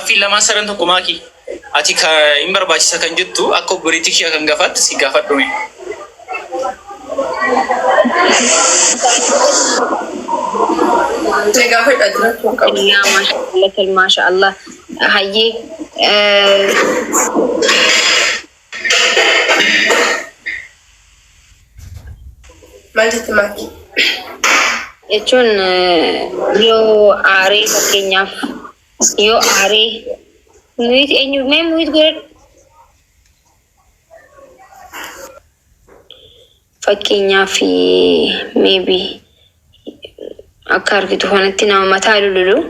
Gaaffii lamaan sadan tokko maaki. Ati hin barbaachisa kan jettu akka obboleettii ishee kan gaafatte si gaafadhume. ما شاء الله هاي ما جت معك يجون يو عاري فكينيا يو عاري نويت إنه ما نويت غير فكينيا في maybe أكار كده هون تنا ما تعلو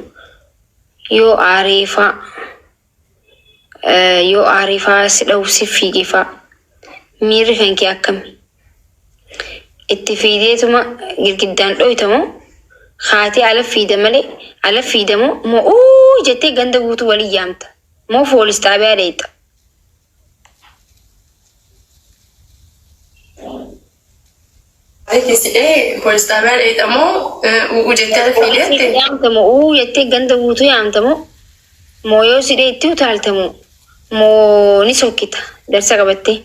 يو عارفة يو عارفة لو سفي كيفا مير فينكي أكم اتفيديتما جدًا لو يتمو خاتي على في دملي على في دمو مو جتي جندا بوت ولي جامت مو فول استعباليت ايه فول استعباليت مو وجتي على في ليت جامت مو جتي جندا بوت جامت مو يوسيدي تو تعلتمو مو نسوكيتا درسا قبتي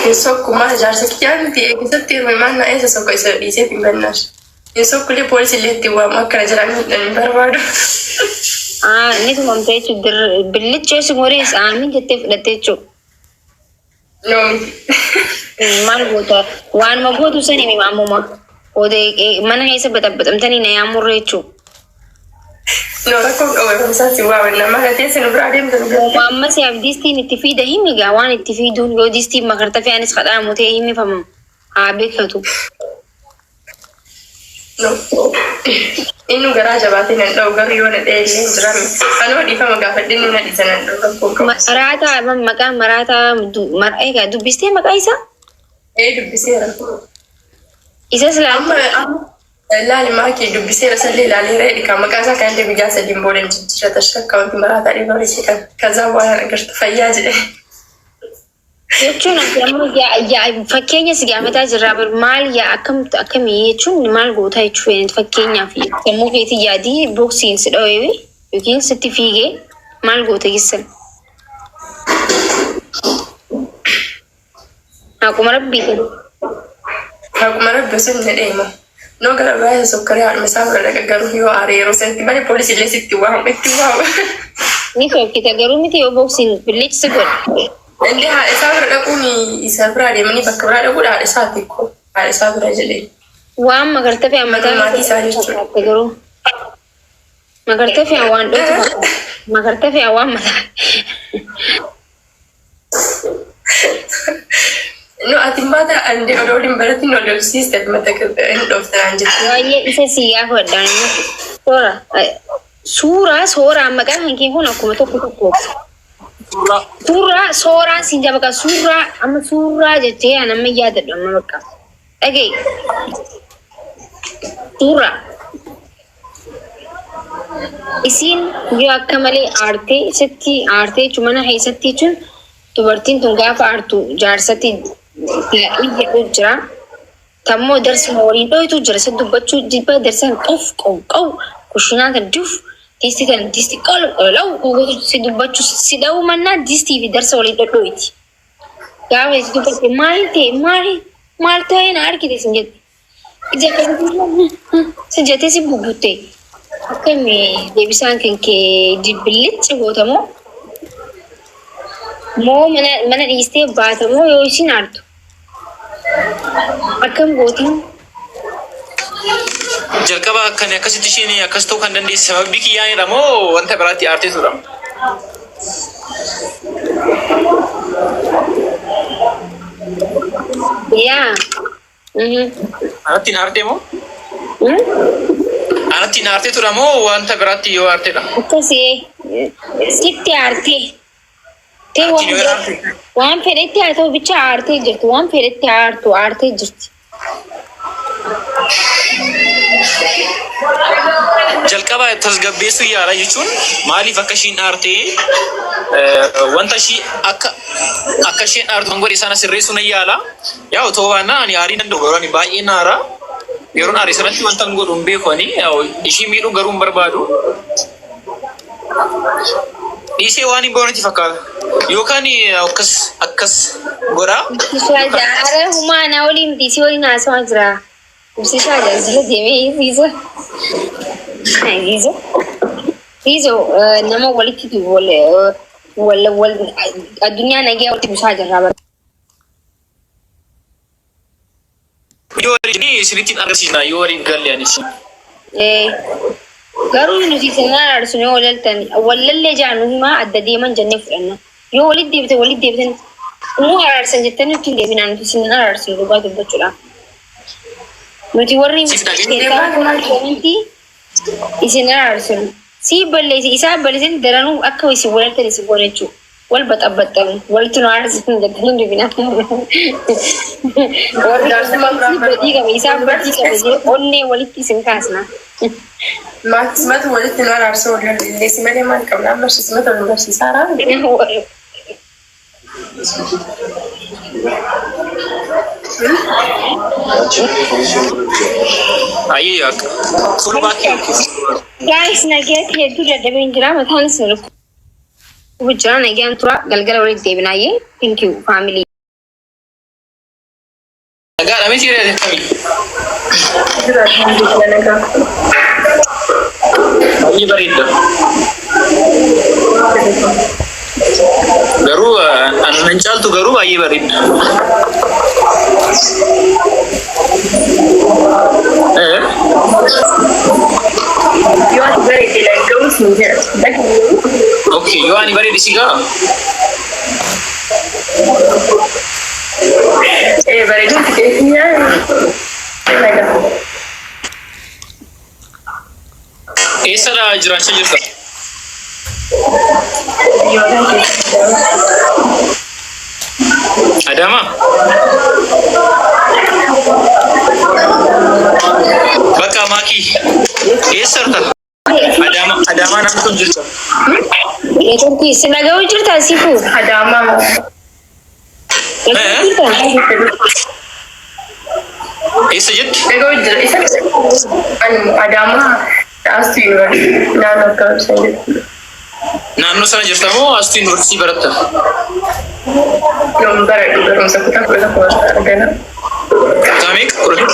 يسوق ما جالس يعني تي كسبتي ما لنا ايش سوق يسوي في الناس يسوق كل بوليس اللي توا ما كان جراني بربادو نيتو ممتاز در بالله جالس موريس مين جتي لتيتشو نو مال بوتا وان ما بوتو سني مي ماموما ودي من هي سبت امتني نيا موريتشو نو راكم او مساتي واو انما هتيسن براديم دو ماما سي افديستي نتفيد هيمي غوان نتفيدون يو ديستي ما كرت في انس خدا موتي هيمي فهم ابيكتو نو إنه جراج باتين لو قري ولا ده درامي أنا ودي فما قافدين من هذه سنة مراتا مكان مراتا مرأي قاعد بيستي مكايسا إيه دبسيرة إذا سلام لا لي معك دبسيرة سلي لا لي رأي كم مكان كان اللي بيجاسة ديمبولين تشتري تشتري كم مراتا اللي بوريش كذا وانا قرت فياج يجون يا فكينيا سجامة جرابر مال يا أكم يجون مال قوتها يشوفين فكينيا في كمو في تجادي بوكسين سدوي يمكن ستفيجي مال قوتها يسن aku مربي aku مربي سن الإيمة نو قرر باي سكري على مسافر لك قالوا هو عريرو سنتي بالي بوليس اللي ستي واهم اتواهم نيكو كده قالوا متى بوكسين بالليل سكر اللي هيسافر لكوني يسافر على مني بكبر على أقول على ساعتكم على سافر رجلي وام ما قرت في عمتان ما تسالي تقولوا ما قرت في عوان ما قرت في عوان مثلا no أتمنى أن أولين بلد إنه لو سيستم متك إنه أفتح عنجت وهي إساسية هو داني صورة مكان هنكي هنا كم تقول صورة سينجا بكا صورة أما صورة جتة أنا ما يادر أما بكا أجي صورة إسين جو أكملي آرتي ستي آرتي چمنا هي ستي چون تبرتين تنقاف آرتو جار ستي لا يجي جرا تمو درس مورين أو تجرا سدو بچو جيبا درسان قف قو كشنا تدوف ديستي قالوا لو سيدو بچو سيدو منا ديستي في درس ولي دويتي قاوي سيدو بچو مالتي نار كده سنجت سنجتي سي بوبوتي كمي ديبسان كنكي ديبلت سبوتمو مو من ديستي باتمو يوشي نارتو أكم بوتم jalqaba akkan akkasitti isheen akkas ta'uu kan dandeesse sababni kiyyaanidha moo wanta biraatti aartee tura? yaa anatti aartee moo? anatti aartee tura moo wanta biraatti yoo aarteedha? akkasii sitti aartee waan fedhetti haa ta'u bicha aartee jirti waan fedhetti aartee jirti. jalqaba tasgabbeessuu yaala jechuun maaliif akka ishiin aartee wanta ishii akka isheen aartu kan godhe sana sirreessuu nan yaala. Yaa otoo baannaan ani aarii danda'u garuu ani baay'ee naara. Yeroon aarii sanatti wanta hin godhu hin beeku ani ishii miidhuu garuu hin barbaadu. dhiisee waan hin boonetti fakkaata yookaan akkas godhaa. Ara humaa na waliin dhiisii waliin haasawaa jira. Ibsishaa jira deemee hiizo nama walitti addunyaa nagee walitti buusaa jirra. Yoo waliin isinitti agarsiisna yoo waliin galle anis. Garuu nuti sinna arsuun yoo walallee jaanu himaa adda deeman jennee fudhanna. Yoo walitti deebite immoo araarsan jettanii ittiin deebinaa nuti sinna arsuun dhugaa dubbachuudha. Nuti warri isin arsuun si balleessi isaa balleessin daranuu akka isin walaltan isin goonechuu wal baxabbaxamu walitti nu arsuun jettanii deebinaa. Warri qaba isaa badii qaba onnee walitti isin kaasna. Maatismatu walitti nu araarsuu wallallee si malee maal qabna amma simata nu barsiisaara. Ayyee yaaka. Kun baakii. Guys, nageeti hedduu dadhabeen jira mataan isin rukkuu jira nagaan tura galgala walitti deebinaayyee. Thank you family. Nagaa dhamee siiree kamii? Baay'ee bareedda. Garuu anan caaltu garuu baay'ee bareedda. Okay, yoo ani bareeddi si gaa? Bareedinti keenya. Eessadha jiraachaa jirta? Adama? Bakka maakii eessarta? Adama namni kun jirta? Turkii si dhaga'uu jirta sifu? Adama. Eessa jetti? Dhaga'uu jira isa Adama Astuu Yuunivarsiitii naannoo akkam isaan jettu. Naannoo sana jirta moo Astuu Yuunivarsiitii baratta? Yoom baradhu barumsa kutaa 11 argana. Kutaa meeqa? 11.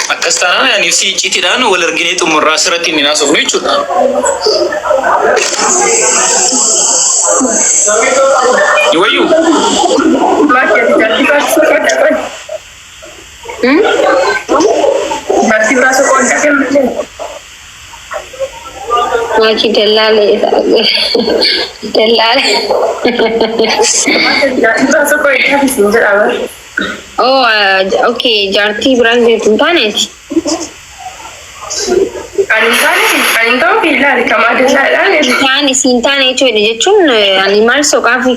Akkas taanaan ani si icciitiidhaan wal arginee xumurraa asirratti inni naasofnu jechuudha. Iwayyuu? Maatii ati jaartii baasisuu qooddaa qoli. Jaartii baasuu qooddaa kennu. Maatii dallaalee dallaalee. Jaartii baasuu qooddaa isin jedhama. Oh, okay, jaartii biraan jirtu hin taaneeti. Ani ta'uu fi ilaali kamaa dallaalaan. Taane siin taane jechuun ani maal soqaa fi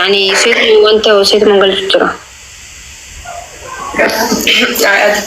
ani seetu wanta seetu mangalchu jira. Ati